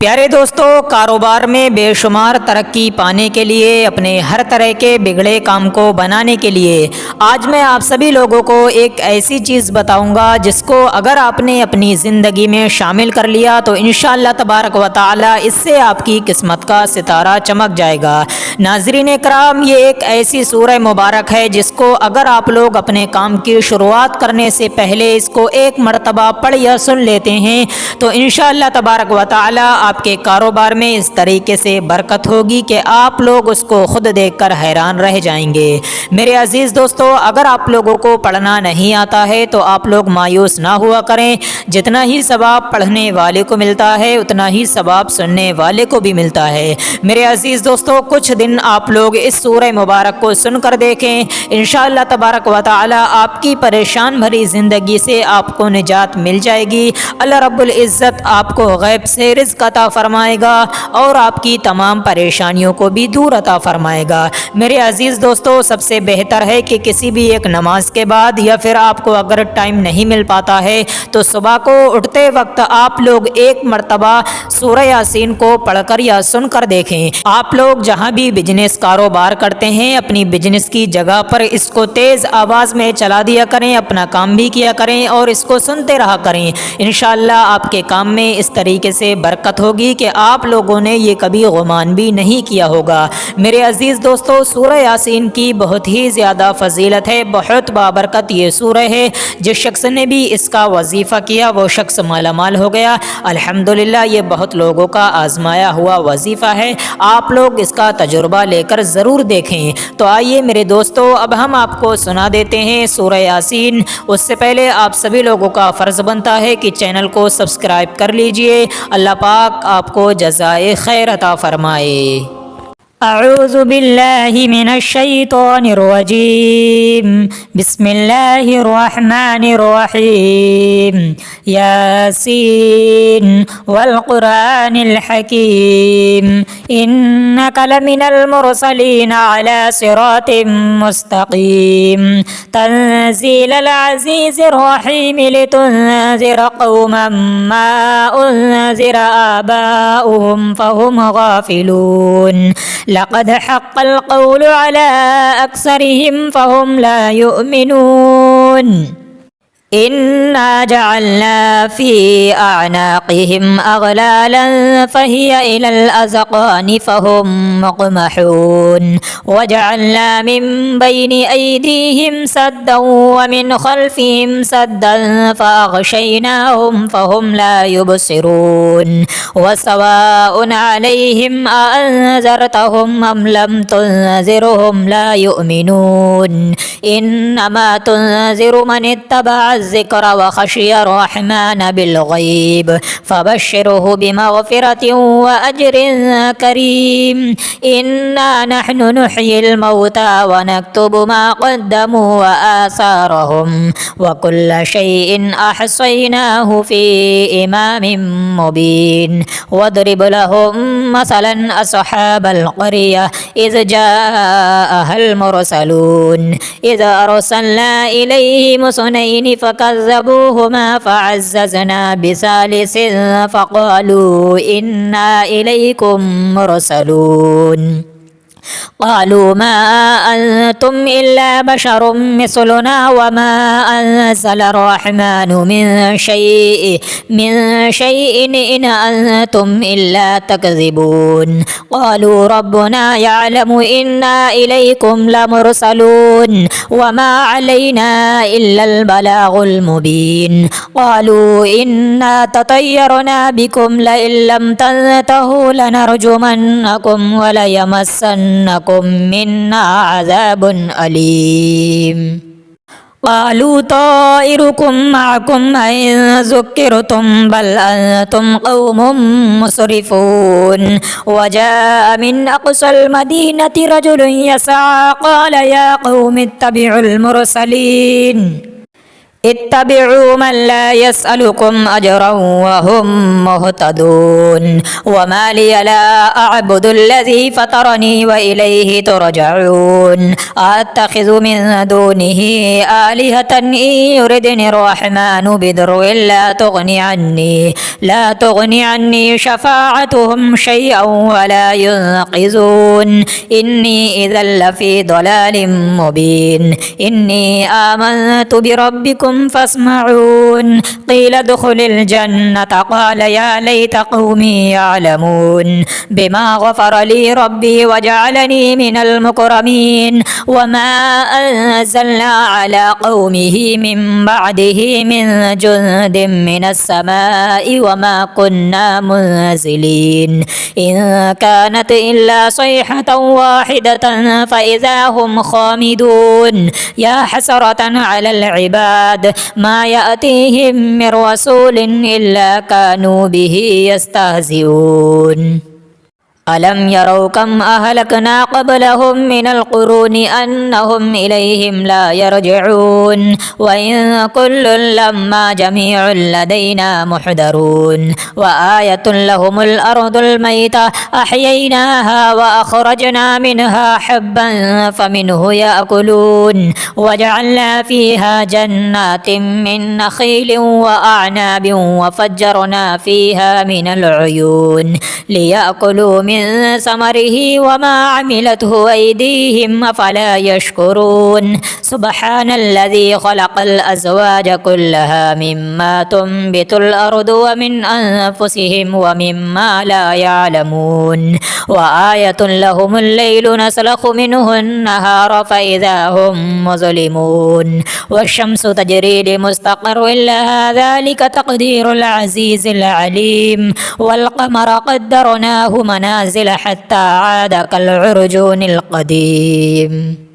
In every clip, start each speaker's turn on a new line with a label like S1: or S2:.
S1: प्यारे दोस्तों, कारोबार में बेशुमार तरक्की पाने के लिए, अपने हर तरह के बिगड़े काम को बनाने के लिए आज मैं आप सभी लोगों को एक ऐसी चीज़ बताऊंगा जिसको अगर आपने अपनी ज़िंदगी में शामिल कर लिया तो इंशाअल्लाह तबारक व तआला इससे आपकी किस्मत का सितारा चमक जाएगा। नाज़रीन कराम, ये एक ऐसी सूरह मुबारक है जिसको अगर आप लोग अपने काम की शुरुआत करने से पहले इसको एक मरतबा पढ़ या सुन लेते हैं तो इंशाअल्लाह तबारक व तआला आपके कारोबार में इस तरीके से बरकत होगी कि आप लोग उसको खुद देखकर हैरान रह जाएंगे। मेरे अजीज़ दोस्तों, अगर आप लोगों को पढ़ना नहीं आता है तो आप लोग मायूस ना हुआ करें। जितना ही सवाब पढ़ने वाले को मिलता है उतना ही सवाब सुनने वाले को भी मिलता है। मेरे अजीज़ दोस्तों, कुछ दिन आप लोग इस सूरह मुबारक को सुनकर देखें, इंशाअल्लाह तबारक व तआला आपकी परेशान भरी ज़िंदगी से आपको निजात मिल जाएगी। अल्लाह रब्बुल इज़्ज़त आपको गैब से रिज़्क़ अता फरमाएगा और आपकी तमाम परेशानियों को भी दूर अता फरमाएगा। मेरे अजीज़ दोस्तों, सबसे बेहतर है कि किसी भी एक नमाज के बाद या फिर आपको अगर टाइम नहीं मिल पाता है तो सुबह को उठते वक्त आप लोग एक मरतबा सूरह यासीन को पढ़कर या सुनकर देखें। आप लोग जहां भी बिजनेस कारोबार करते हैं अपनी बिजनेस की जगह पर इसको तेज़ आवाज़ में चला दिया करें, अपना काम भी किया करें और इसको सुनते रहा करें। इंशाअल्लाह आपके काम में इस तरीके से बरकत होगी कि आप लोगों ने ये कभी गुमान भी नहीं किया होगा। मेरे अजीज़ दोस्तों, सूरह यासीन की बहुत ही ज़्यादा फजीलत है, बहुत बाबरकत ये सूरह है। जिस शख्स ने भी इसका वजीफ़ा किया वो शख्स मालामाल हो गया। अल्हम्दुलिल्लाह, ये बहुत लोगों का आजमाया हुआ वजीफ़ा है। आप लोग इसका तजुर्बा लेकर ज़रूर देखें। तो आइए मेरे दोस्तों, अब हम आपको सुना देते हैं सूरह यासीन। उससे पहले आप सभी लोगों का फ़र्ज़ बनता है कि चैनल को सब्सक्राइब कर लीजिए। अल्लाह पाक आपको जज़ाए खैर अता फरमाए। अऊज़ु बिल्लाहि मिनश शैतानिर रजीम। बिस्मिल्लाहिर रहमानिर रहीम। यासीन वल कुरानिल हकीम। इन्नका लमिनल मुरसलीन अला सिरातिम मुस्तकीम। तंज़ीलल अज़ीज़िर रहीम लितुनज़िरा क़ौमम मा उनज़िरा आबाउहुम फ़हुम गाफ़िलून। लक़द हक़्क़ल क़ौलु अला अक्सरिहिम फ़हुम ला युमिनून। इन्ना जअलना फ़ी अअनाक़िहिम अग़लालन फ़हिय इलल अज़क़ानि फ़हुम मुक़महून। वजअलना मिन बैनि अयदीहिम सद्दन व मिन ख़ल्फ़िहिम सद्दन फ़अग़शयनाहुम फ़हुम ला युबसिरून। वसवाउन अलैहिम अअन्ज़रतहुम अम लम तुनज़िरहुम ला युमिनून। इन्नमा तुनज़िरु मन इत्तबअ الذكر وخشي الرحمن بالغيب فبشره بمغفرة وأجر كريم. إنا نحن نحيي الموتى ونكتب ما قدموا وآثارهم وكل شيء أحصيناه في إمام مبين. واضرب لهم مثلا أصحاب القرية إذ جاءها المرسلون إذ أرسلنا إليهم اثنين فكذبوهما فعززنا بثالث فقالوا إنا إليكم مرسلون. قالوا ما أنتم إلا بشر مثلنا وما أنزل الرحمن من شيء إن أنتم إلا تكذبون. قالوا ربنا يعلم إنا إليكم لمرسلون وما علينا إلا البلاغ المبين. قالوا إنا تطيرنا بكم لئن لم تنتهوا لنرجمنكم وليمسنكم منا عذاب أليم. قالوا طائركم معكم أئن ذكرتم بل أنتم قوم مسرفون. وجاء من أقصى المدينة رجل يسعى قال يا قوم اتبعوا المرسلين. اتبعوا من لا يسألكم أجرا وهم مهتدون وما لي لا أعبد الذي فطرني وإليه ترجعون أتخذ من دونه آلهة إن يردني الرحمن بضر لا تغني عني شفاعتهم شيئا ولا ينقذون إني إذا لفي ضلال مبين إني آمنت بربكم فاسمعون قيل ادخل الجنة قال يا ليت قومي يعلمون بما غفر لي ربي وجعلني من المكرمين وما أنزلنا على قومه من بعده من جند من السماء وما كنا منزلين إن كانت إلا صيحة واحدة فإذا هم خامدون يا حسرة على العباد ما يأتيهم من رسول إلا كانوا به يستهزئون ألم يروا كم أهلكنا قبلهم من القرون أنهم إليهم لا يرجعون وإن كل لما جميع لدينا محضرون وآية لهم الأرض الميتة أحييناها وأخرجنا منها حبا فمنه يأكلون وجعلنا فيها جنات من نخيل وأعناب وفجرنا فيها من العيون ليأكلوا من ثمره وما عملته أيديهم أفلا يشكرون سبحان الذي خلق الأزواج كلها مما تنبت الأرض ومن أنفسهم ومما لا يعلمون وآية لهم الليل نسلخ منه النهار فإذا هم مظلمون والشمس تجري لمستقر لها ذلك تقدير العزيز العليم والقمر قدرناه منازل حتى عاد كالعرجون القديم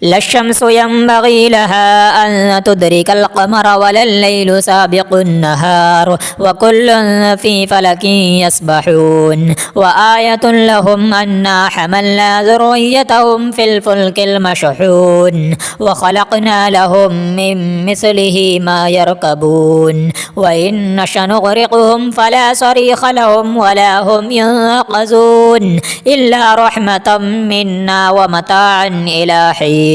S1: لا الشمس ينبغي لها أن تدرك القمر ولا الليل سابق النهار وكل في فلك يسبحون وآية لهم أنا حملنا ذريتهم في الفلك المشحون وخلقنا لهم من مثله ما يركبون وإن نشأ نغرقهم فلا صريخ لهم ولا هم ينقذون إلا رحمة منا ومتاعا إلى حين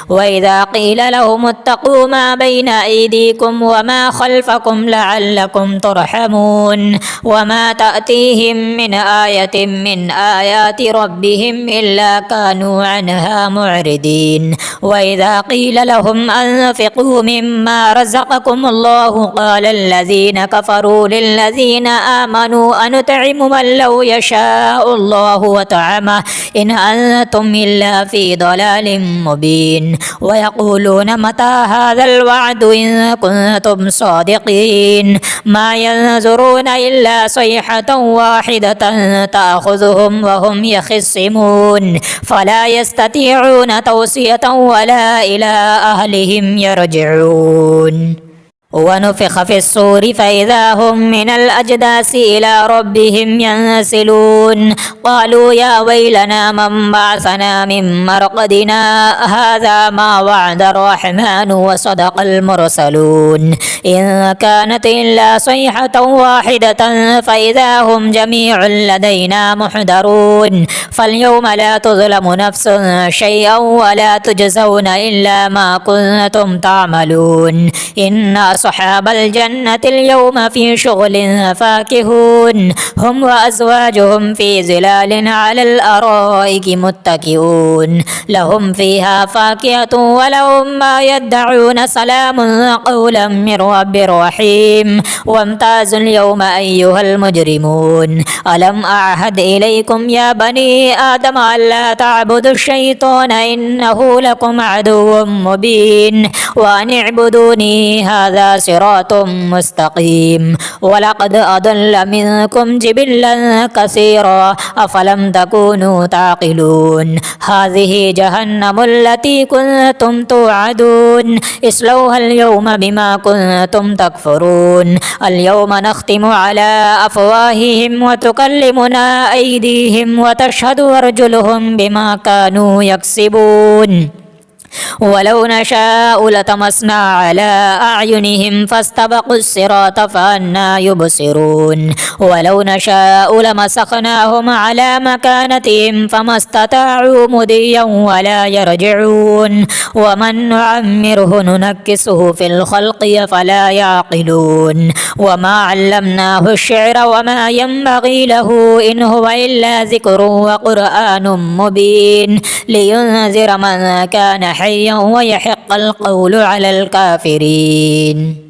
S1: وإذا قيل لهم اتقوا ما بين أيديكم وما خلفكم لعلكم ترحمون وما تأتيهم من آية من آيات ربهم إلا كانوا عنها معرضين وإذا قيل لهم أنفقوا مما رزقكم الله قال الذين كفروا للذين آمنوا أنطعم من لو يشاء الله وطعمه إن أنتم إلا في ضلال مبين ويقولون متى هذا الوعد إن كنتم صادقين ما ينظرون إلا صيحة واحدة تأخذهم وهم يخصمون فلا يستطيعون توصية ولا إلى أهلهم يرجعون ونفخ في الصور فإذا هم من الأجداث إلى ربهم ينسلون قالوا يا ويلنا من بعثنا من مرقدنا هذا ما وعد الرحمن وصدق المرسلون إن كانت إلا صيحة واحدة فإذا هم جميع لدينا محضرون فاليوم لا تظلم نفس شيئا ولا تجزون إلا ما كنتم تعملون إن أصحاب الجنة اليوم في شغل فاكهون هم وأزواجهم في ظلال على الأرائك متكئون لهم فيها فاكهة ولهم ما يدعون سلام قولا من رب رحيم وامتازوا اليوم أيها المجرمون ألم أعهد إليكم يا بني آدم ألا تعبدوا الشيطان إنه لكم عدو مبين وأن اعبدوني هذا صراط مستقيم ولقد أضل منكم جبلا كثيرا أفلم تكونوا تعقلون هذه جهنم التي كنتم توعدون اصلوها اليوم بما كنتم تكفرون اليوم نختم على أفواههم وتكلمنا أيديهم وتشهد أرجلهم بما كانوا يكسبون ولو نشاء لطمسنا على أعينهم فاستبقوا الصراط فأنى يبصرون ولو نشاء لمسخناهم على مكانتهم فما استطاعوا مضيا ولا يرجعون ومن نعمره ننكسه في الخلق فلا يعقلون وما علمناه الشعر وما ينبغي له إن هو إلا ذكر وقرآن مبين لينذر من كان حيا ويحق القول على الكافرين.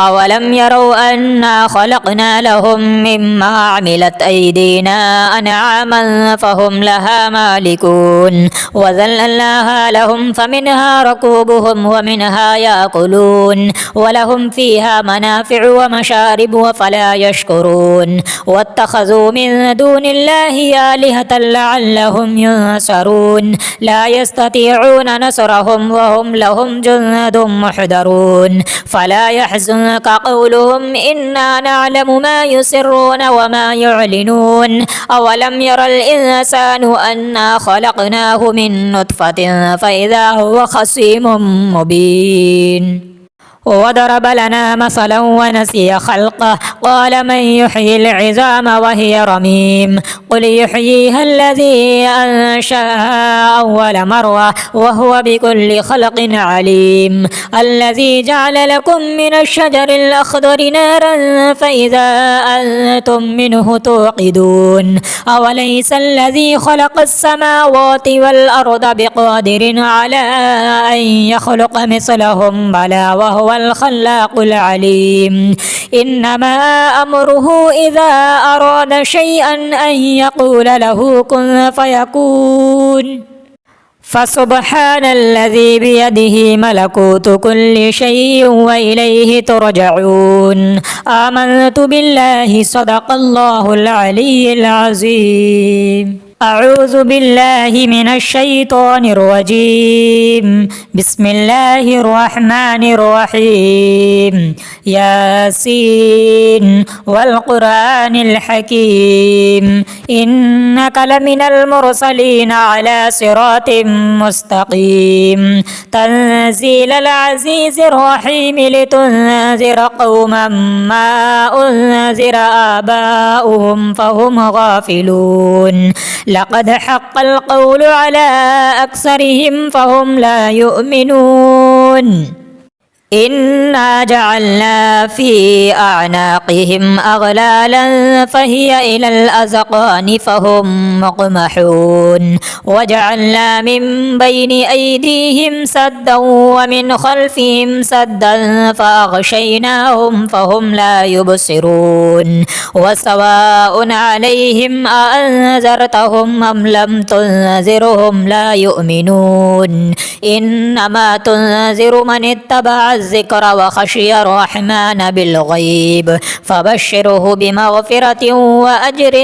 S1: أولم يروا أنا خلقنا لهم مما عملت أيدينا أنعاما فهم لها مالكون وذللناها لهم فمنها ركوبهم ومنها يأكلون ولهم فيها منافع ومشارب وفلا يشكرون واتخذوا من دون الله آلهة لعلهم ينصرون لا يستطيعون نصرهم وهم لهم جند محضرون فلا يحزنك قولهم إنا نعلم ما يسرون وما يعلنون أولم ير الإنسان أنا خلقناه من نطفة فإذا هو خصيم مبين وضرب لنا مثلا ونسي خلقه قال من يحيي العظام وهي رميم قل يحييها الذي أنشأها أول مرة وهو بكل خلق عليم الذي جعل لكم من الشجر الأخضر نارا فإذا أنتم منه توقدون أوليس الذي خلق السماوات والأرض بقادر على أن يخلق مثلهم بلى وهو الخلاق العليم إنما أمره إذا أراد شيئا أن يقول له كن فيكون فسبحان الذي بيده ملكوت كل شيء وإليه ترجعون آمنت بالله صدق الله العلي العظيم. أعوذ بالله من الشيطان الرجيم بسم الله الرحمن الرحيم ياسين والقرآن الحكيم إنك لمن المرسلين على صراط مستقيم تنزيل العزيز الرحيم لتنذر قوما ما أنذر آباؤهم فهم غافلون لقد حق القول على أكثرهم فهم لا يؤمنون إنا جعلنا في أعناقهم أغلالا فهي إلى الأذقان فهم مقمحون وجعلنا من بين أيديهم سدا ومن خلفهم سدا فأغشيناهم فهم لا يبصرون وسواء عليهم أأنذرتهم أم لم تنذرهم لا يؤمنون إنما تنذر من اتبع الذكر وخشي الرحمن بالغيب فبشره بمغفرة وأجر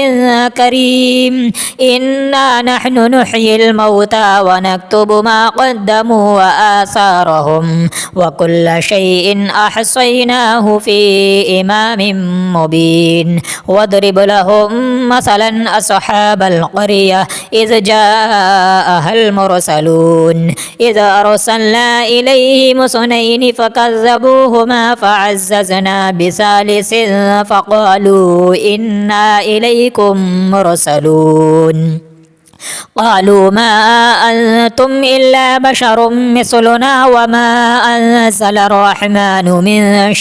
S1: كريم إنا نحن نحيي الموتى ونكتب ما قدموا وآثارهم وكل شيء أحصيناه في إمام مبين واضرب لهم مثلا أصحاب القرية إذ جاءها المرسلون إذ أرسلنا إليهم اثنين فكذبوهما فعززنا بثالث فقالوا إنا إليكم مرسلون قالوا ما أنتم إلا بشر مثلنا وما أنزل الرحمن من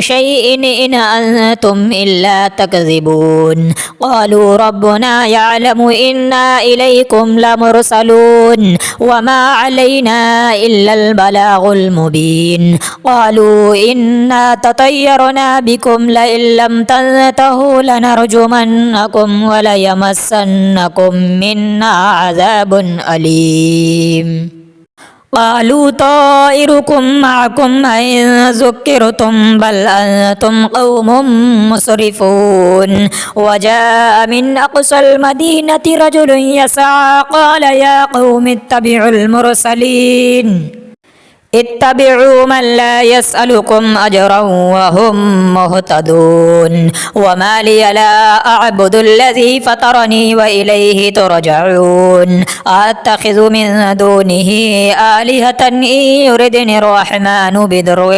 S1: شيء إن أنتم إلا تكذبون قالوا ربنا يعلم إنا إليكم لمرسلون وما علينا إلا البلاغ المبين قالوا إنا تطيرنا بكم لئن لم تنتهوا لنرجمنكم وليمسنكم منا عذاب أليم قالوا طائركم معكم أئن ذكرتم بل أنتم قوم مسرفون وجاء من أقصى المدينة رجل يسعى قال يا قوم اتبعوا المرسلين اتبعوا من لا يسألكم أجرا وهم مهتدون وما لي لا أعبد الذي فطرني وإليه ترجعون أتخذ من دونه آلهة إن يردني الرحمن بضر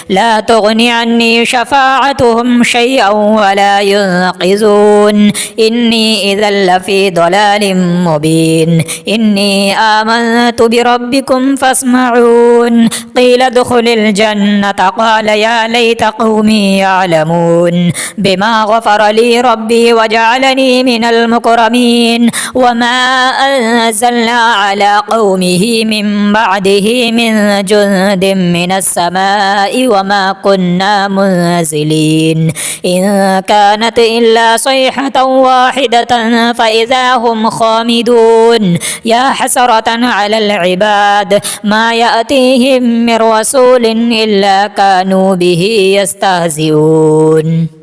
S1: لا تغني عني شفاعتهم شيئا ولا ينقذون إني إذا لفي ضلال مبين إني آمنت بربكم فاسمعون قيل ادخل الجنة قال يا ليت قومي يعلمون بما غفر لي ربي وجعلني من المكرمين وما أنزلنا على قومه من بعده من جند من السماء وما كنا منزلين إن كانت إلا صيحة واحدة فإذا هم خامدون يا حسرة على العباد ما يأتيهم من رسول إلا كانوا به يستهزئون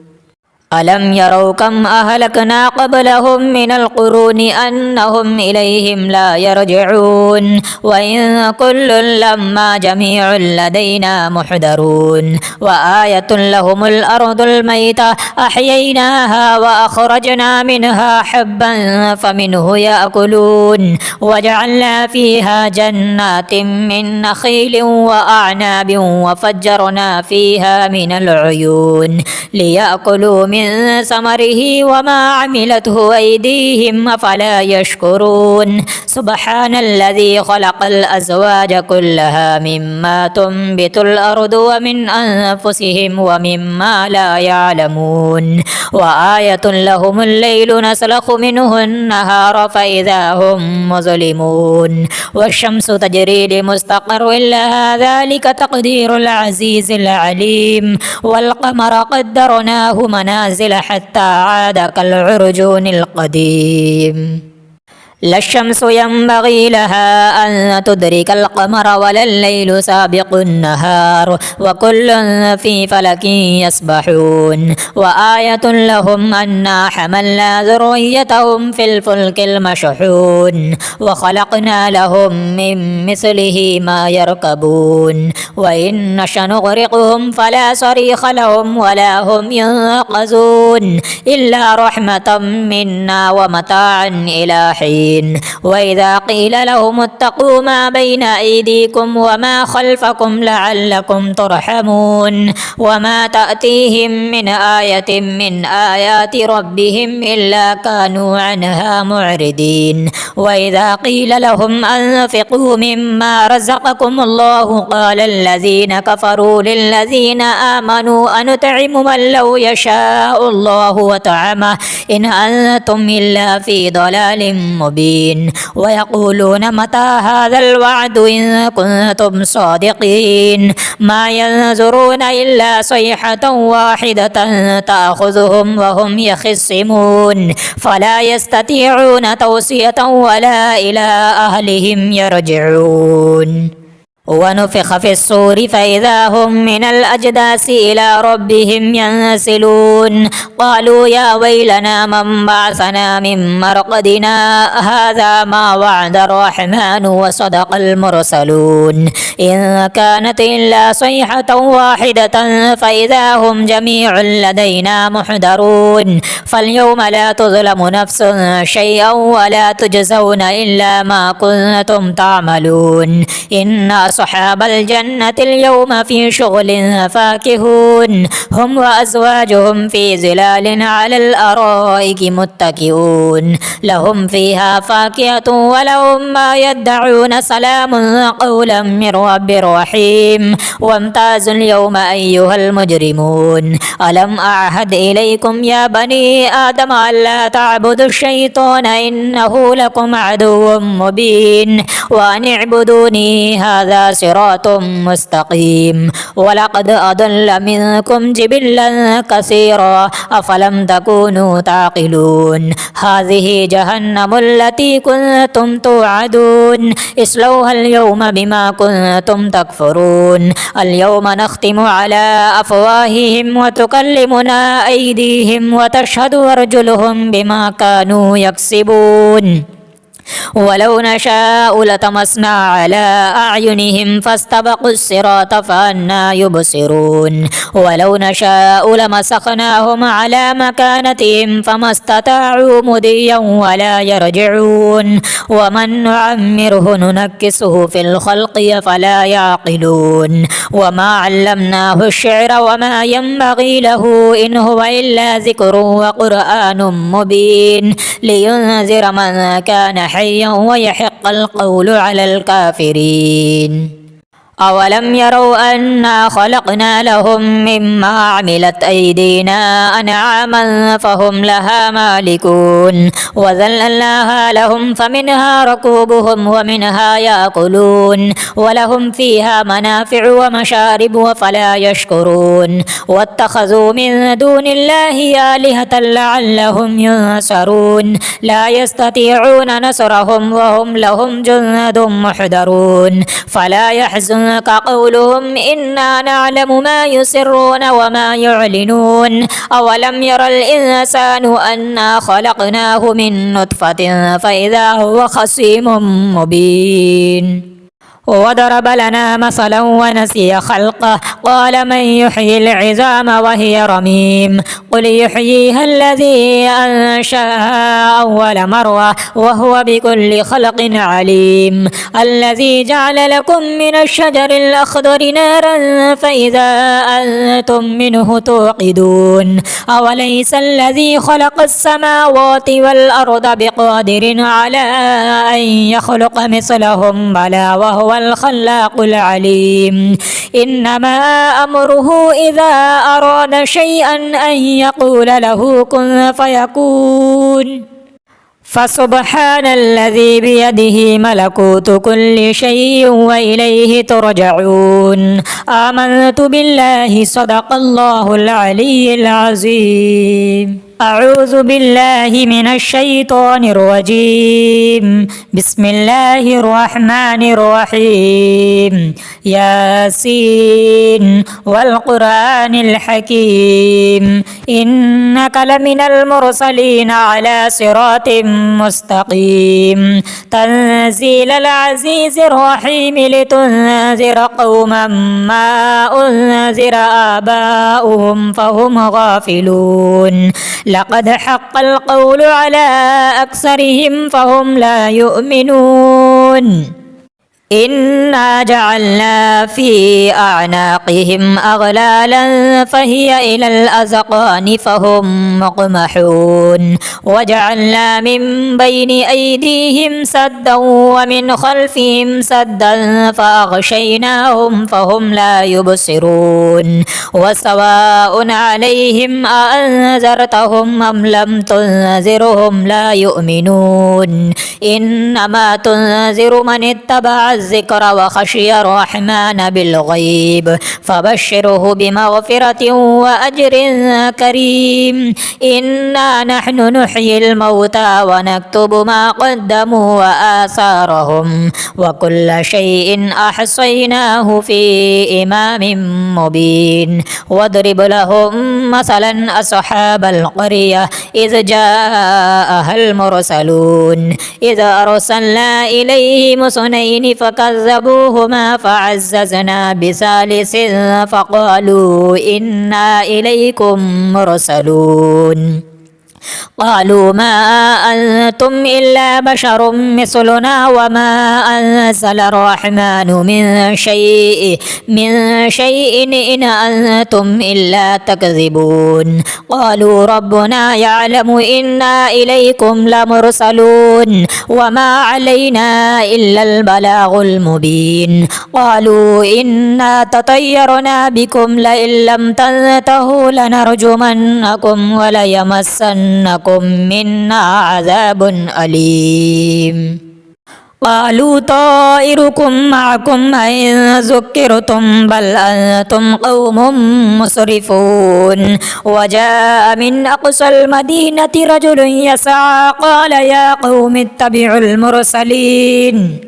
S1: ألم يروا كم أهلكنا قبلهم من القرون أنهم إليهم لا يرجعون وإن كل لما جميع لدينا محضرون وآية لهم الأرض الميتة أحييناها وأخرجنا منها حبا فمنه يأكلون وجعلنا فيها جنات من نخيل وأعناب وفجرنا فيها من العيون ليأكلوا من ثمره وما عملته أيديهم أفلا يشكرون سبحان الذي خلق الأزواج كلها مما تنبت الأرض ومن أنفسهم ومما لا يعلمون وآية لهم الليل نسلخ منه النهار فإذا هم مظلمون والشمس تجري لمستقر لها ذلك تقدير العزيز العليم والقمر قدرناه منازل حتى عاد كالعرجون القديم لا الشمس ينبغي لها أن تدرك القمر ولا الليل سابق النهار وكل في فلك يسبحون وآية لهم أنا حملنا ذريتهم في الفلك المشحون وخلقنا لهم من مثله ما يركبون وإن نشأ نغرقهم فلا صريخ لهم ولا هم ينقذون إلا رحمة منا ومتاعا إلى حين وإذا قيل لهم اتقوا ما بين أيديكم وما خلفكم لعلكم ترحمون وما تأتيهم من آية من آيات ربهم إلا كانوا عنها معرضين وإذا قيل لهم أنفقوا مما رزقكم الله قال الذين كفروا للذين آمنوا أنطعم من لو يشاء الله وطعمه إن أنتم إلا في ضلال مبين ويقولون متى هذا الوعد إن كنتم صادقين ما ينظرون إلا صيحة واحدة تأخذهم وهم يخصمون فلا يستطيعون توصية ولا إلى أهلهم يرجعون ونفخ في الصور فإذا هم من الأجداث إلى ربهم ينسلون قالوا يا ويلنا من بعثنا من مرقدنا هذا ما وعد الرحمن وصدق المرسلون إن كانت إلا صيحة واحدة فإذا هم جميع لدينا محضرون فاليوم لا تظلم نفس شيئا ولا تجزون إلا ما كنتم تعملون إن أصحاب الجنة اليوم في شغل فاكهون هم وأزواجهم في ظلال على الأرائك متكئون لهم فيها فاكهة ولهم ما يدعون سلام قولا من رب رحيم وامتازوا اليوم أيها المجرمون ألم أعهد إليكم يا بني آدم ألا تعبدوا الشيطان إنه لكم عدو مبين وأن اعبدوني هذا صراط مستقيم ولقد أضل منكم جبلا كثيرا أفلم تكونوا تعقلون هذه جهنم التي كنتم توعدون اصلوها اليوم بما كنتم تكفرون اليوم نختم على أفواههم وتكلمنا أيديهم وتشهد أرجلهم بما كانوا يكسبون ولو نشاء لطمسنا على أعينهم فاستبقوا الصراط فأنى يبصرون ولو نشاء لمسخناهم على مكانتهم فما استطاعوا مضيا ولا يرجعون ومن نعمره ننكسه في الخلق فلا يعقلون وما علمناه الشعر وما ينبغي له إن هو إلا ذكر وقرآن مبين لينذر من كان حيا ويحق القول على الكافرين. أولم يروا أنا خلقنا لهم مما عملت أيدينا أنعاما فهم لها مالكون وذللناها لهم فمنها ركوبهم ومنها يأكلون ولهم فيها منافع ومشارب وفلا يشكرون واتخذوا من دون الله آلهة لعلهم ينصرون لا يستطيعون نصرهم وهم لهم جند محضرون فلا يحزن قولهم إنا نعلم ما يسرون وما يعلنون أولم ير الإنسان أنا خلقناه من نطفة فإذا هو خصيم مبين وضرب لنا مثلا ونسي خلقه قال من يحيي العظام وهي رميم قل يحييها الذي أنشأها أول مرة وهو بكل خلق عليم الذي جعل لكم من الشجر الأخضر نارا فإذا أنتم منه توقدون أوليس الذي خلق السماوات والأرض بقادر على أن يخلق مثلهم بلى وهو الخلاق العليم إنما أمره إذا أراد شيئا أن يقول له كن فيكون فسبحان الذي بيده ملكوت كل شيء وإليه ترجعون آمنت بالله صدق الله العلي العظيم أعوذ بالله من الشيطان الرجيم بسم الله الرحمن الرحيم ياسين والقرآن الحكيم إنك لمن المرسلين على صراط مستقيم تنزيل العزيز الرحيم لتنذر قوما ما أنذر آباؤهم فهم غافلون لقد حق القول على أكثرهم فهم لا يؤمنون إنا جعلنا في أعناقهم أغلالا فهي إلى الأذقان فهم مقمحون وجعلنا من بين أيديهم سدا ومن خلفهم سدا فأغشيناهم فهم لا يبصرون وسواء عليهم أأنذرتهم أم لم تنذرهم لا يؤمنون إنما تنذر من اتبع الذكر وخشي الرحمن بالغيب فبشره بمغفرة وأجر كريم إنا نحن نحيي الموتى ونكتب ما قدموا وآثارهم وكل شيء أحصيناه في إمام مبين واضرب لهم مثلا أصحاب القرية إذ جاءها المرسلون إذ أرسلنا إليهم اثنين فكذبوهما فعززنا بثالث فقالوا إنا إليكم مرسلون قالوا ما أنتم إلا بشر مثلنا وما أنزل الرحمن من شيء إن أنتم إلا تكذبون قالوا ربنا يعلم إنا إليكم لمرسلون وما علينا إلا البلاغ المبين قالوا إنا تطيرنا بكم لئن لم تنتهوا لنرجمنكم وليمسنكم منا عذاب أليم قالوا طائركم معكم أئن ذكرتم بل أنتم قوم مسرفون وجاء من أقصى المدينة رجل يسعى قال يا قوم اتبعوا المرسلين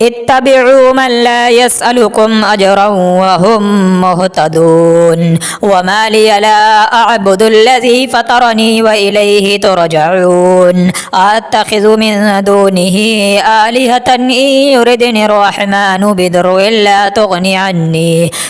S1: اتبعوا من لا يسألكم أجرا وهم مهتدون وما لي لا أعبد الذي فطرني وإليه ترجعون أتخذ من دونه آلهة إن يردني الرحمن بضر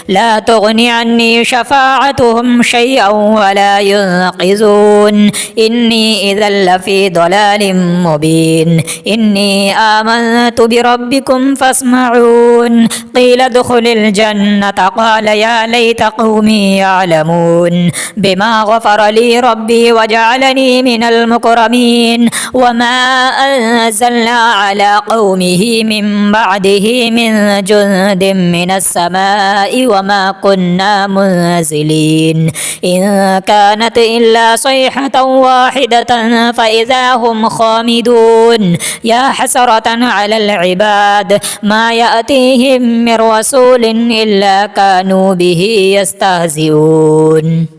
S1: لا تغني عني شفاعتهم شيئا ولا ينقذون إني إذا لفي ضلال مبين إني آمنت بربكم فاسمعون قيل ادخل الجنة قال يا ليت قومي يعلمون بما غفر لي ربي وجعلني من المكرمين وما أنزلنا على قومه من بعده من جند من السماء وما كنا منزلين إن كانت إلا صيحة واحدة فإذا هم خامدون يا حسرة على العباد ما يأتيهم من رسول إلا كانوا به يستهزئون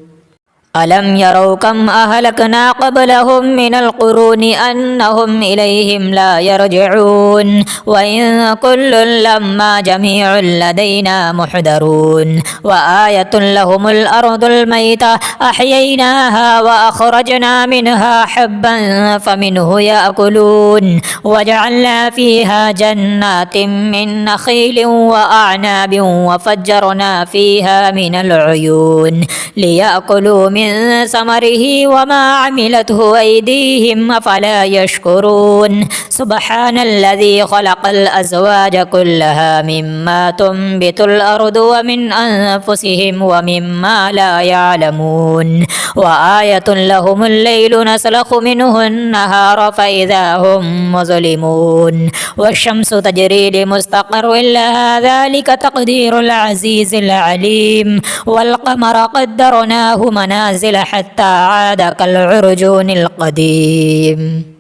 S1: ألم يروا كم أهلكنا قبلهم من القرون أنهم إليهم لا يرجعون وإن كل لما جميع لدينا محضرون وآية لهم الأرض الميتة أحييناها وأخرجنا منها حبا فمنه يأكلون وجعلنا فيها جنات من نخيل وأعناب وفجرنا فيها من العيون ليأكلوا من ثمره وما عملته أيديهم أفلا يشكرون سبحان الذي خلق الأزواج كلها مما تنبت الأرض ومن أنفسهم ومما لا يعلمون وآية لهم الليل نسلخ منه النهار فإذا هم مظلمون والشمس تجري لمستقر لها ذلك تقدير العزيز العليم والقمر قدرناه منازل حتى عاد كالعرجون القديم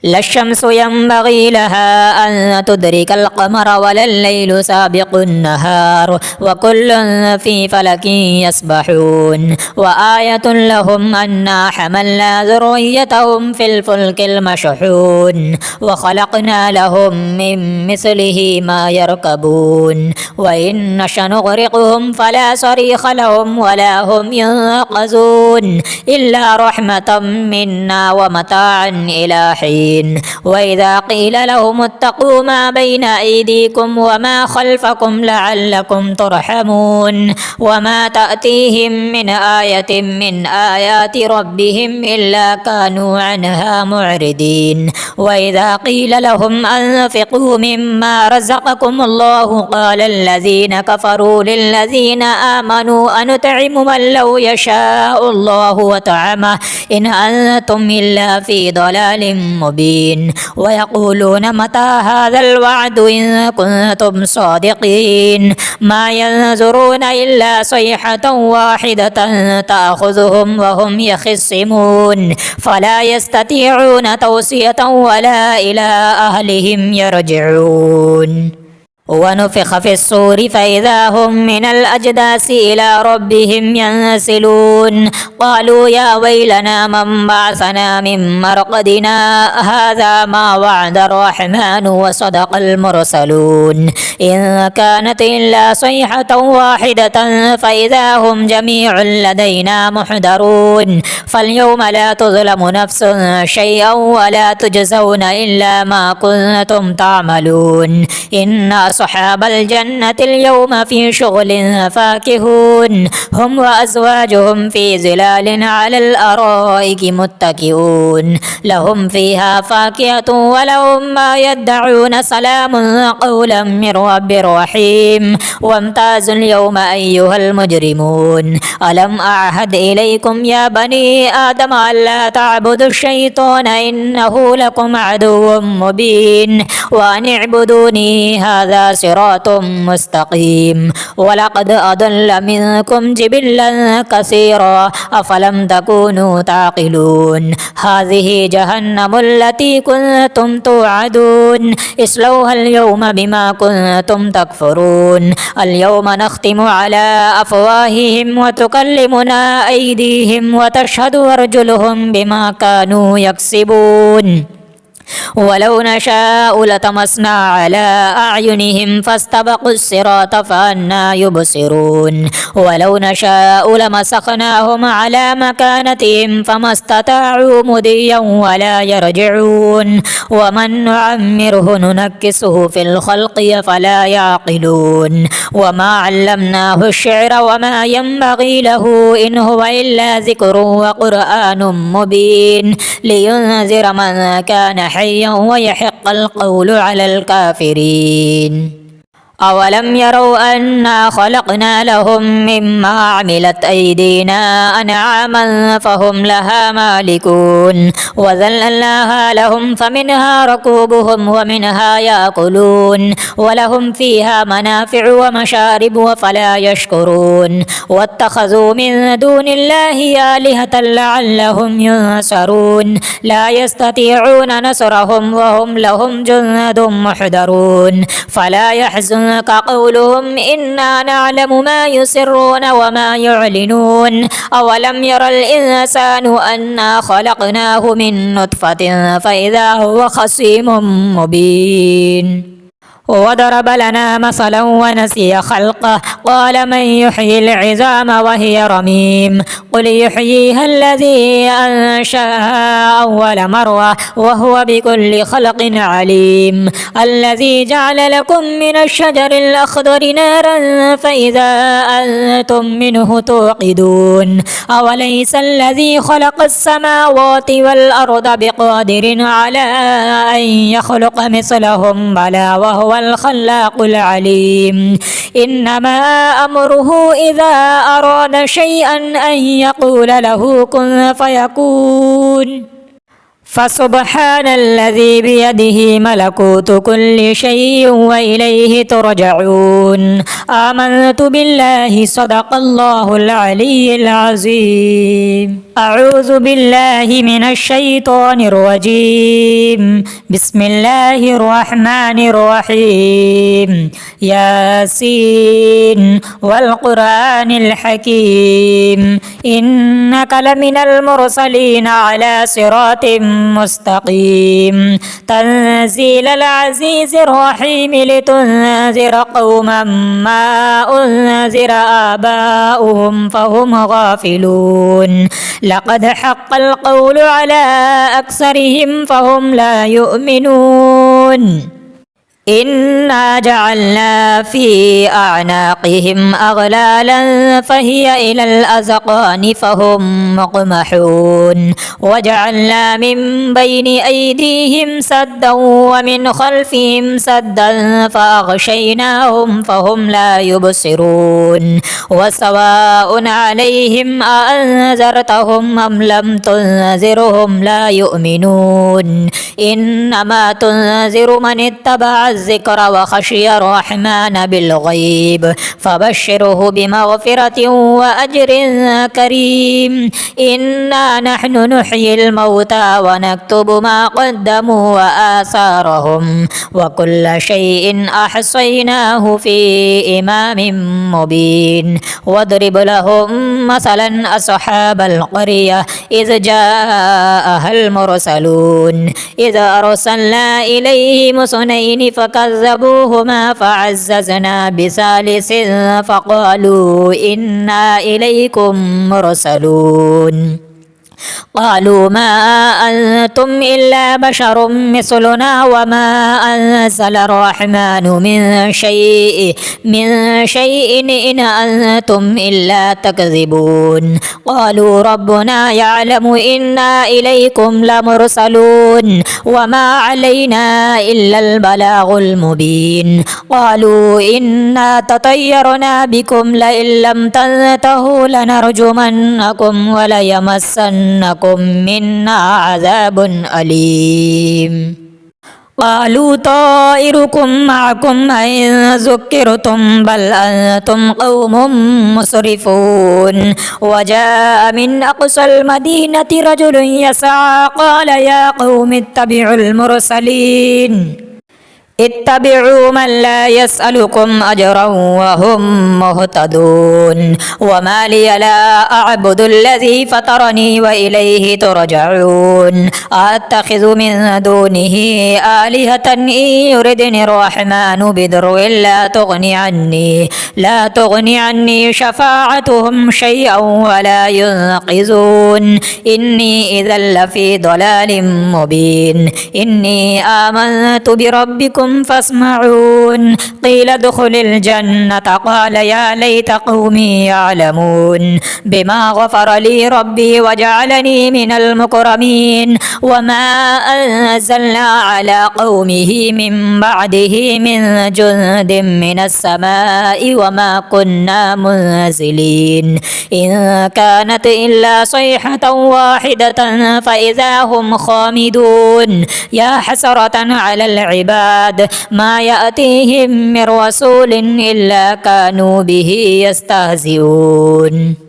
S1: لا الشمس ينبغي لها أن تدرك القمر ولا الليل سابق النهار وكل في فلك يسبحون وآية لهم أنا حملنا ذريتهم في الفلك المشحون وخلقنا لهم من مثله ما يركبون وإن نشأ نغرقهم فلا صريخ لهم ولا هم ينقذون إلا رحمة منا ومتاعا إلى حين وإذا قيل لهم اتقوا ما بين أيديكم وما خلفكم لعلكم ترحمون وما تأتيهم من آية من آيات ربهم إلا كانوا عنها معرضين وإذا قيل لهم أنفقوا مما رزقكم الله قال الذين كفروا للذين آمنوا أنطعم من لو يشاء الله وطعمه إن أنتم إلا في ضلال مبين ويقولون متى هذا الوعد إن كنتم صادقين ما ينظرون إلا صيحة واحدة تأخذهم وهم يخصمون فلا يستطيعون توصية ولا إلى أهلهم يرجعون ونفخ في الصور فإذا هم من الأجداث إلى ربهم ينسلون قالوا يا ويلنا من بعثنا من مرقدنا هذا ما وعد الرحمن وصدق المرسلون إن كانت إلا صيحة واحدة فإذا هم جميع لدينا محضرون فاليوم لا تظلم نفس شيئا ولا تجزون إلا ما كنتم تعملون إن أصحاب الجنة اليوم في شغل فاكهون هم وأزواجهم في ظلال على الأرائك متكئون لهم فيها فاكهة ولهم ما يدعون سلام قولا من رب رحيم وامتازوا اليوم أيها المجرمون ألم أعهد إليكم يا بني آدم ألا تعبدوا الشيطان إنه لكم عدو مبين وأن اعبدوني هذا صراط مستقيم ولقد أضل منكم جبلا كثيرا أفلم تكونوا تعقلون هذه جهنم التي كنتم توعدون اصلوها اليوم بما كنتم تكفرون اليوم نختم على أفواههم وتكلمنا أيديهم وتشهد أرجلهم بما كانوا يكسبون ولو نشاء لطمسنا على أعينهم فاستبقوا الصراط فأنى يبصرون ولو نشاء لمسخناهم على مكانتهم فما استطاعوا مضيا ولا يرجعون ومن نعمره ننكسه في الخلق فلا يعقلون وما علمناه الشعر وما ينبغي له إن هو إلا ذكر وقرآن مبين لينذر من كان حيا ويحق القول على الكافرين. أولم يروا أنا خلقنا لهم مما عملت أيدينا أنعاما فهم لها مالكون وذللناها لهم فمنها ركوبهم ومنها يأكلون ولهم فيها منافع ومشارب وفلا يشكرون واتخذوا من دون الله آلهة لعلهم ينصرون لا يستطيعون نصرهم وهم لهم جند محضرون فلا يحزنك قولهم إنا نعلم ما يسرون وما يعلنون أولم ير الإنسان أنا خلقناه من نطفة فإذا هو خصيم مبين وضرب لنا مثلا ونسي خلقه قال من يحيي العظام وهي رميم قل يحييها الذي أنشأها أول مرة وهو بكل خلق عليم الذي جعل لكم من الشجر الأخضر نارا فإذا أنتم منه توقدون أوليس الذي خلق السماوات والأرض بقادر على أن يخلق مثلهم بلى وهو الخلاق العليم إنما أمره إذا أراد شيئا أن يقول له كن فيكون فسبحان الذي بيده ملكوت كل شيء وإليه ترجعون آمنت بالله صدق الله العلي العظيم أعوذ بالله من الشيطان الرجيم بسم الله الرحمن الرحيم ياسين والقرآن الحكيم إنك لمن المرسلين على صراط مستقيم تنزيل العزيز الرحيم لتنذر قوما ما أنذر آباؤهم فهم غافلون لقد حق القول على أكثرهم فهم لا يؤمنون إنا جعلنا في أعناقهم أغلالا فهي إلى الأذقان فهم مقمحون وجعلنا من بين أيديهم سدا ومن خلفهم سدا فأغشيناهم فهم لا يبصرون وسواء عليهم أأنذرتهم أم لم تنذرهم لا يؤمنون إنما تنذر من اتبع الذكر وخشي الرحمن بالغيب فبشره بمغفرة وأجر كريم إنا نحن نحيي الموتى ونكتب ما قدموا وآثارهم وكل شيء أحصيناه في إمام مبين واضرب لهم مثلا أصحاب القرية إذ جاءها المرسلون إذ أرسلنا إليهم اثنين فكذبوهما فعززنا بثالث فقالوا إنا إليكم مرسلون قالوا ما أنتم إلا بشر مثلنا وما أنزل الرحمن من شيء إن أنتم إلا تكذبون قالوا ربنا يعلم إنا إليكم لمرسلون وما علينا إلا البلاغ المبين قالوا إنا تطيرنا بكم لئن لم تنتهوا لنرجمنكم وليمسنكم منا عذاب أليم قالوا طائركم معكم أئن ذكرتم بل أنتم قوم مسرفون وجاء من أقصى المدينة رجل يسعى قال يا قوم اتبعوا المرسلين اتبعوا من لا يسألكم أجرا وهم مهتدون وما لي لا أعبد الذي فطرني وإليه ترجعون أتخذ من دونه آلهة إن يردني الرحمن بضر لا تغني عني شفاعتهم شيئا ولا ينقذون إني إذا لفي ضلال مبين إني آمنت بربكم فاسمعون قيل ادخل الجنة قال يا ليت قومي يعلمون بما غفر لي ربي وجعلني من المكرمين وما أنزلنا على قومه من بعده من جند من السماء وما كنا منزلين إن كانت إلا صيحة واحدة فإذا هم خامدون يا حسرة على العباد ما يأتيهم من رسول إلا كانوا به يستهزئون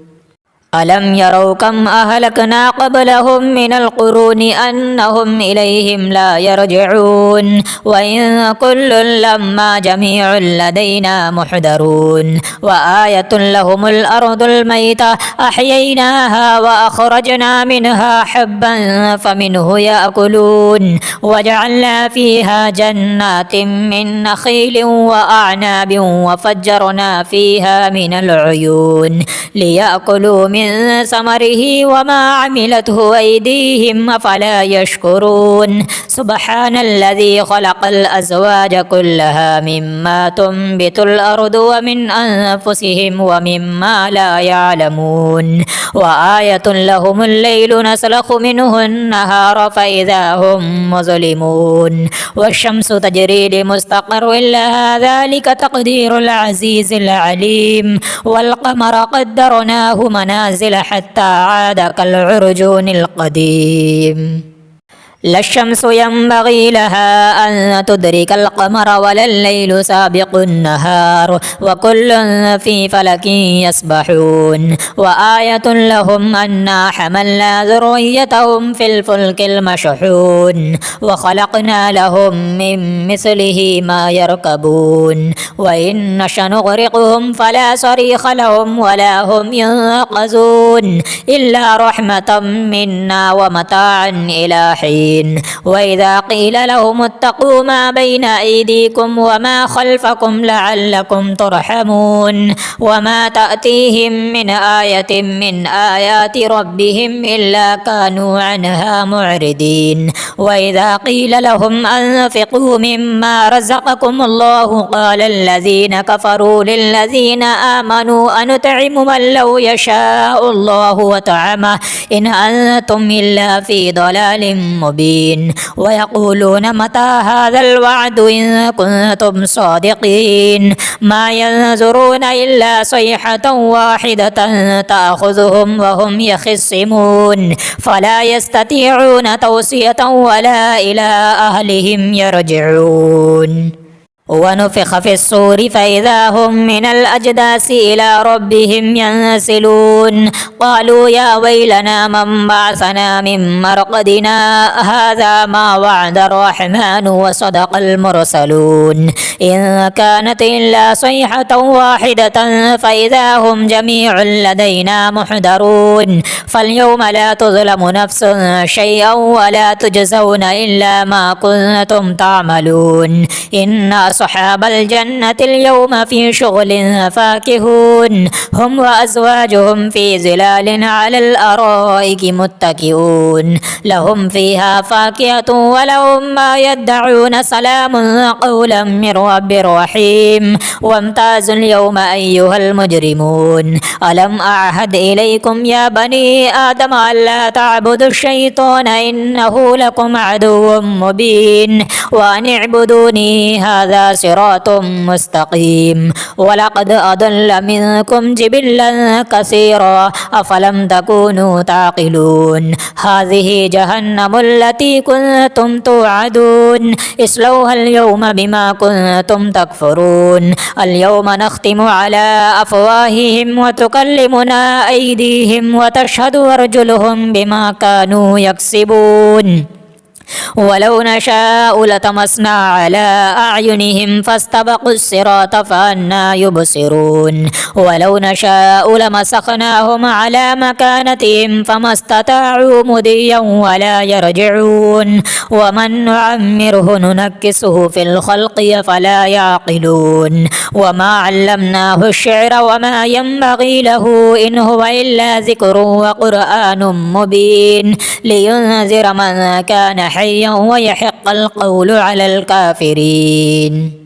S1: ألم يروا كم أهلكنا قبلهم من القرون أنهم إليهم لا يرجعون وإن كل لما جميع لدينا محضرون وآية لهم الأرض الميتة أحييناها وأخرجنا منها حبا فمنه يأكلون وجعلنا فيها جنات من نخيل وأعناب وفجرنا فيها من العيون ليأكلوا من ثمره وما عملته أيديهم أفلا يشكرون سبحان الذي خلق الأزواج كلها مما تنبت الأرض ومن أنفسهم ومما لا يعلمون وآية لهم الليل نسلخ منه النهار فإذا هم مظلمون والشمس تجري لمستقر لها ذلك تقدير العزيز العليم والقمر قدرناه منازل حتى عاد كالعرجون القديم لا الشمس ينبغي لها أن تدرك القمر ولا الليل سابق النهار وكل في فلك يسبحون وآية لهم أنا حملنا ذريتهم في الفلك المشحون وخلقنا لهم من مثله ما يركبون وإن نشأ نغرقهم فلا صريخ لهم ولا هم ينقذون إلا رحمة منا ومتاعا إلى حين وإذا قيل لهم اتقوا ما بين أيديكم وما خلفكم لعلكم ترحمون وما تأتيهم من آية من آيات ربهم إلا كانوا عنها معرضين وإذا قيل لهم أنفقوا مما رزقكم الله قال الذين كفروا للذين آمنوا أنطعم من لو يشاء الله وطعمه إن أنتم إلا في ضلال مبين ويقولون متى هذا الوعد إن كنتم صادقين ما ينظرون إلا صيحة واحدة تأخذهم وهم يخصمون فلا يستطيعون توصية ولا إلى أهلهم يرجعون ونفخ في الصور فإذا هم من الأجداث إلى ربهم ينسلون قالوا يا ويلنا من بعثنا من مرقدنا هذا ما وعد الرحمن وصدق المرسلون إن كانت إلا صيحة واحدة فإذا هم جميع لدينا محضرون فاليوم لا تظلم نفس شيئا ولا تجزون إلا ما كنتم تعملون إن أصحاب الجنة اليوم في شغل فاكهون هم وأزواجهم في ظلال على الأرائك متكئون لهم فيها فاكهة ولهم ما يدعون سلام قولا من رب رحيم وامتازوا اليوم أيها المجرمون ألم أعهد إليكم يا بني آدم ألا تعبدوا الشيطان إنه لكم عدو مبين وأن اعبدوني هذا صراط مستقيم ولقد أضل منكم جبلا كثيرا أفلم تكونوا تعقلون هذه جهنم التي كنتم توعدون اصلوها اليوم بما كنتم تكفرون اليوم نختم على أفواههم وتكلمنا أيديهم وتشهد أرجلهم بما كانوا يكسبون ولو نشاء لطمسنا على أعينهم فاستبقوا الصراط فأنى يبصرون ولو نشاء لمسخناهم على مكانتهم فما استطاعوا مضيا ولا يرجعون ومن نعمره ننكسه في الخلق فلا يعقلون وما علمناه الشعر وما ينبغي له إن هو إلا ذكر وقرآن مبين لينذر من كان حيا ويحق القول على الكافرين.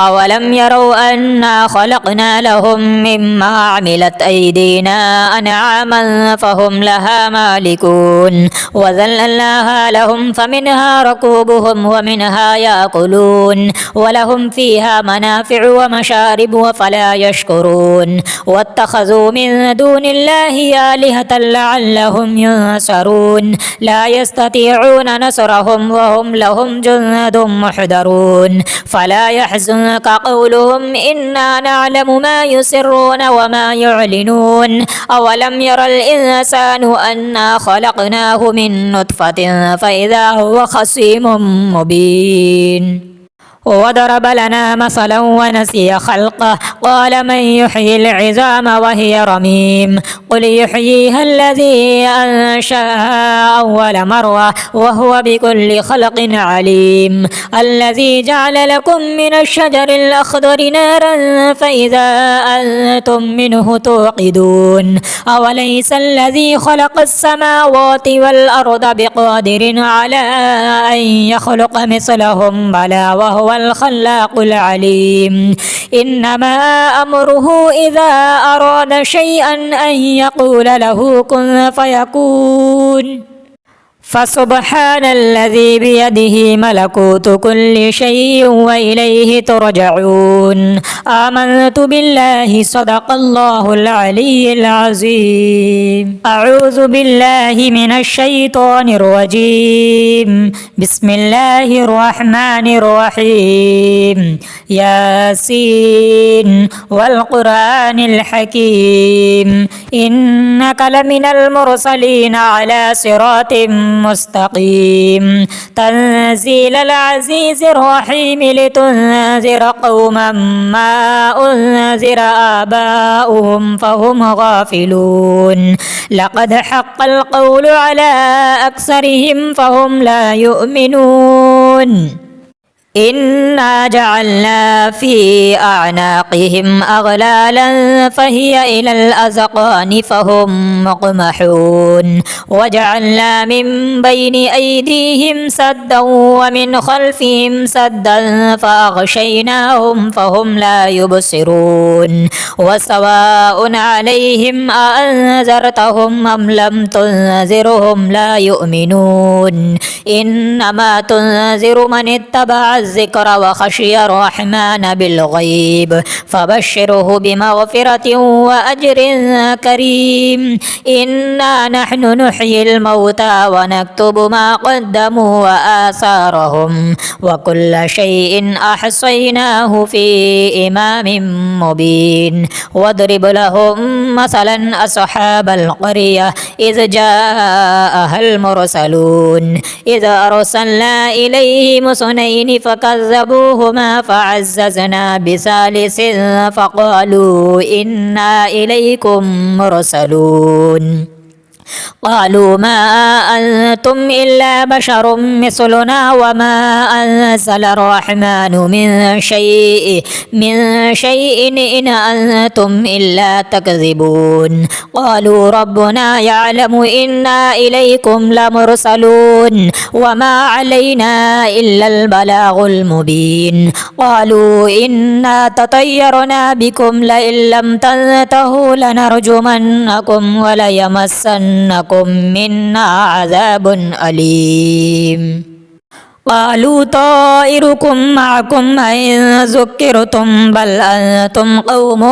S1: أولم يروا أنا خلقنا لهم مما عملت أيدينا أنعاما فهم لها مالكون وذللناها لهم فمنها ركوبهم ومنها يأكلون ولهم فيها منافع ومشارب وفلا يشكرون واتخذوا من دون الله آلهة لعلهم ينصرون لا يستطيعون نصرهم وهم لهم جند محضرون فلا يحزنك قولهم إنا نعلم ما يسرون وما يعلنون أولم ير الإنسان أنا خلقناه من نطفة فإذا هو خصيم مبين وضرب لنا مثلا ونسي خلقه قال من يحيي العظام وهي رميم قل يحييها الذي أنشأها أول مرة وهو بكل خلق عليم الذي جعل لكم من الشجر الأخضر نارا فإذا أنتم منه توقدون أوليس الذي خلق السماوات والأرض بقادر على أن يخلق مثلهم بلى وهو الخلاق العليم إنما أمره إذا أراد شيئا أن يقول له كن فيكون فسبحان الذي بيده ملكوت كل شيء وإليه ترجعون آمنت بالله صدق الله العلي العظيم أعوذ بالله من الشيطان الرجيم بسم الله الرحمن الرحيم ياسين والقرآن الحكيم إنك لمن المرسلين على صراط مستقيم تنزيل العزيز الرحيم لتنذر قوما ما أنذر آباؤهم فهم غافلون لقد حق القول على أكثرهم فهم لا يؤمنون إنا جعلنا في أعناقهم أغلالا فهي إلى الأذقان فهم مقمحون وجعلنا من بين أيديهم سدا ومن خلفهم سدا فأغشيناهم فهم لا يبصرون وسواء عليهم أأنذرتهم أم لم تنذرهم لا يؤمنون إنما تنذر من اتبع الذكر وخشي الرحمن بالغيب فبشره بمغفرة وأجر كريم إنا نحن نحيي الموتى ونكتب ما قدموا وآثارهم وكل شيء أحصيناه في إمام مبين واضرب لهم مثلا أصحاب القرية إذ جاءها المرسلون إذ أرسلنا إليهم اثنين فكذبوهما فعززنا بثالث فقالوا إنا إليكم مرسلون قالوا ما أنتم إلا بشر مثلنا وما أنزل الرحمن من شيء إن أنتم إلا تكذبون قالوا ربنا يعلم إنا إليكم لمرسلون وما علينا إلا البلاغ المبين قالوا إنا تطيرنا بكم لئن لم تنتهوا لنرجمنكم وليمسنكم منا عذاب أليم قالوا طائركم معكم أئن ذكرتم بل أنتم قوم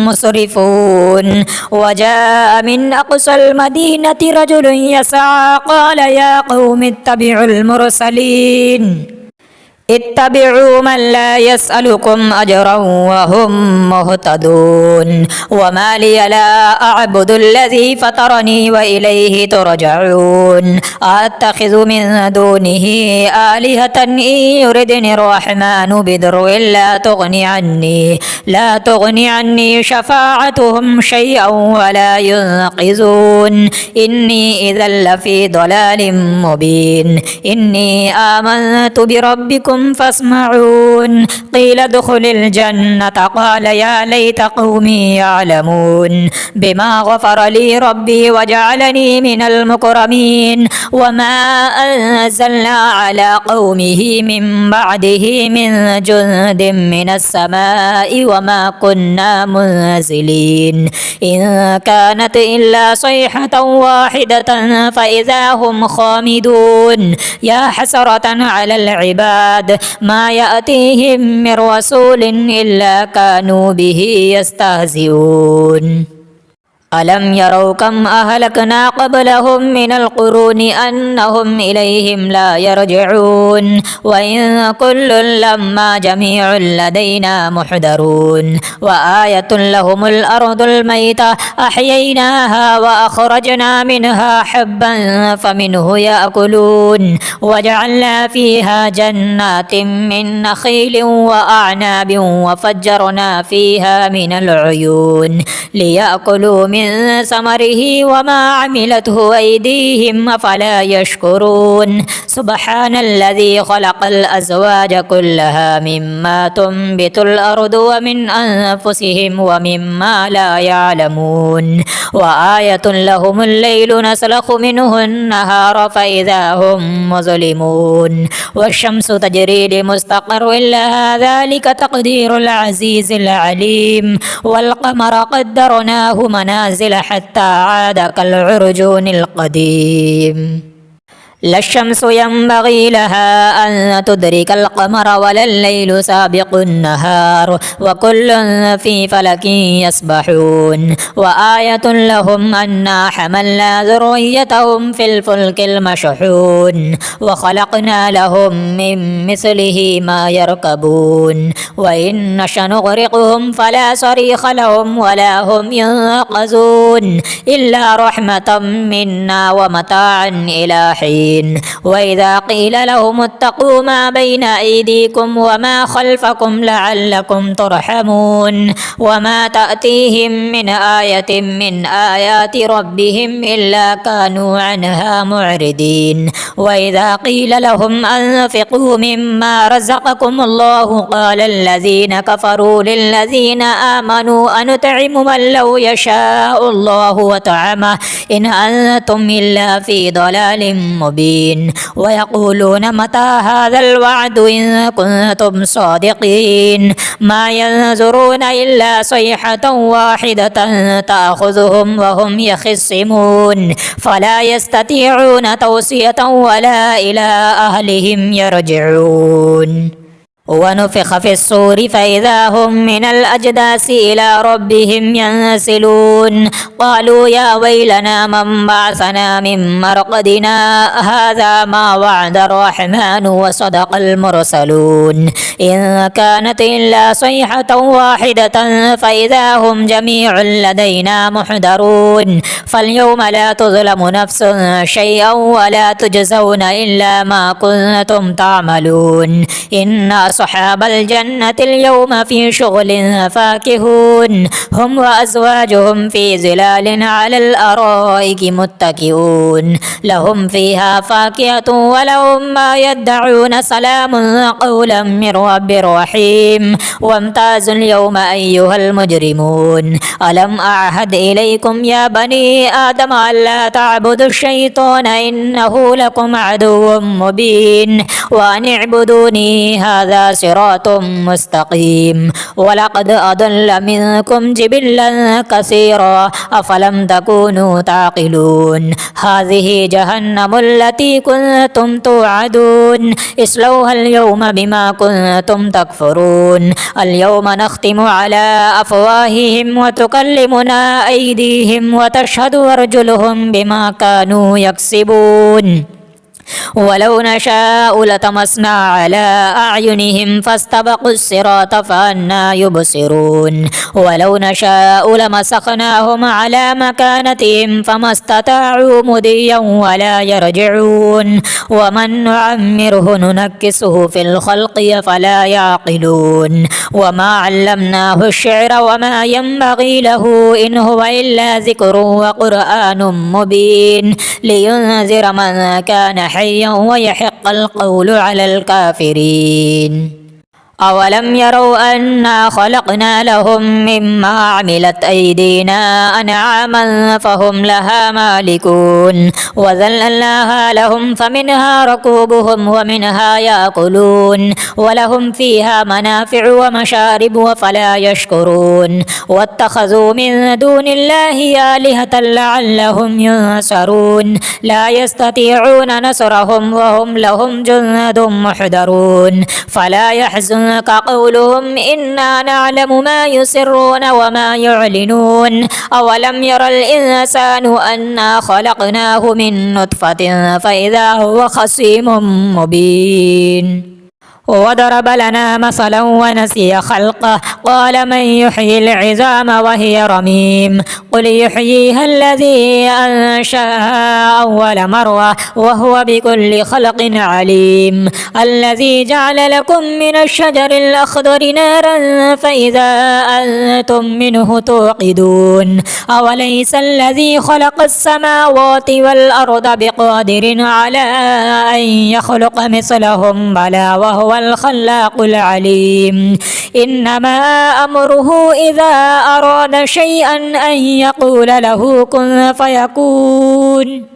S1: مسرفون وجاء من أقصى المدينة رجل يسعى قال يا قوم اتبعوا المرسلين اتبعوا من لا يسألكم أجرا وهم مهتدون وما لي لا أعبد الذي فطرني وإليه ترجعون أتخذ من دونه آلهة إن يردني الرحمن بضر لا تغني عني شفاعتهم شيئا ولا ينقذون إني إذا لفي ضلال مبين إني آمنت بربكم فاسمعون قيل ادخل الجنة قال يا ليت قومي يعلمون بما غفر لي ربي وجعلني من المكرمين وما أنزلنا على قومه من بعده من جند من السماء وما كنا منزلين إن كانت إلا صيحة واحدة فإذا هم خامدون يا حسرة على العباد ما يأتيهم من رسول إلا كانوا به يستهزئون ألم يروا كم أهلكنا قبلهم من القرون أنهم إليهم لا يرجعون وإن كل لما جميع لدينا محضرون وآية لهم الأرض الميتة أحييناها وأخرجنا منها حبا فمنه يأكلون وجعلنا فيها جنات من نخيل وأعناب وفجرنا فيها من العيون ليأكلوا من ثمره وما عملته أيديهم أفلا يشكرون سبحان الذي خلق الأزواج كلها مما تنبت الأرض ومن أنفسهم ومما لا يعلمون وآية لهم الليل نسلخ منه النهار فإذا هم مظلمون والشمس تجري لمستقر لها ذلك تقدير العزيز العليم والقمر قدرناه منازل حتى عاد كالعرجون القديم لا الشمس ينبغي لها أن تدرك القمر ولا الليل سابق النهار وكل في فلك يسبحون وآية لهم أنا حملنا ذريتهم في الفلك المشحون وخلقنا لهم من مثله ما يركبون وإن نشأ نغرقهم فلا صريخ لهم ولا هم ينقذون إلا رحمة منا ومتاعا إلى حين وإذا قيل لهم اتقوا ما بين أيديكم وما خلفكم لعلكم ترحمون وما تأتيهم من آية من آيات ربهم إلا كانوا عنها معرضين وإذا قيل لهم أنفقوا مما رزقكم الله قال الذين كفروا للذين آمنوا أنطعم من لو يشاء الله وطعمه إن أنتم إلا في ضلال مبين ويقولون متى هذا الوعد إن كنتم صادقين ما ينظرون إلا صيحة واحدة تأخذهم وهم يخصمون فلا يستطيعون توصية ولا إلى أهلهم يرجعون ونفخ في الصور فإذا هم من الأجداث إلى ربهم ينسلون قالوا يا ويلنا من بعثنا من مرقدنا هذا ما وعد الرحمن وصدق المرسلون إن كانت إلا صيحة واحدة فإذا هم جميع لدينا محضرون فاليوم لا تظلم نفس شيئا ولا تجزون إلا ما كنتم تعملون إن أصحاب الجنة اليوم في شغل فاكهون هم وأزواجهم في ظلال على الأرائك متكئون لهم فيها فاكهة ولهم ما يدعون سلام قولا من رب رحيم وامتازوا اليوم أيها المجرمون ألم أعهد إليكم يا بني آدم ألا تعبدوا الشيطان إنه لكم عدو مبين وأن اعبدوني هذا صراط مستقيم ولقد أضل منكم جبلا كثيرا أفلم تكونوا تعقلون هذه جهنم التي كنتم توعدون اصلوها اليوم بما كنتم تكفرون اليوم نختم على أفواههم وتكلمنا أيديهم وتشهد أرجلهم بما كانوا يكسبون ولو نشاء لطمسنا على أعينهم فاستبقوا الصراط فأنى يبصرون ولو نشاء لمسخناهم على مكانتهم فما استطاعوا مضيا ولا يرجعون ومن نعمره ننكسه في الخلق فلا يعقلون وما علمناه الشعر وما ينبغي له إن هو إلا ذكر وقرآن مبين لينذر من كان حيا ويحق القول على الكافرين. أولم يروا أنا خلقنا لهم مما عملت أيدينا أنعاما فهم لها مالكون وذللناها لهم فمنها ركوبهم ومنها يأكلون ولهم فيها منافع ومشارب وفلا يشكرون واتخذوا من دون الله آلهة لعلهم ينصرون لا يستطيعون نصرهم وهم لهم جند محضرون فلا يحزنك قولهم إنا نعلم ما يسرون وما يعلنون أولم ير الإنسان أنا خلقناه من نطفة فإذا هو خصيم مبين وضرب لنا مثلا ونسي خلقه قال من يحيي العظام وهي رميم قل يحييها الذي أنشأها أول مرة وهو بكل خلق عليم الذي جعل لكم من الشجر الأخضر نارا فإذا أنتم منه توقدون أوليس الذي خلق السماوات والأرض بقادر على أن يخلق مثلهم بلى وهو الخلاق العليم إنما أمره إذا أراد شيئا أن يقول له كن فيكون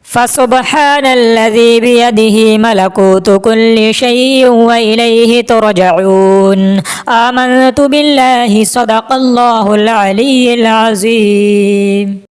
S1: فسبحان الذي بيده ملكوت كل شيء وإليه ترجعون آمنت بالله صدق الله العلي العظيم.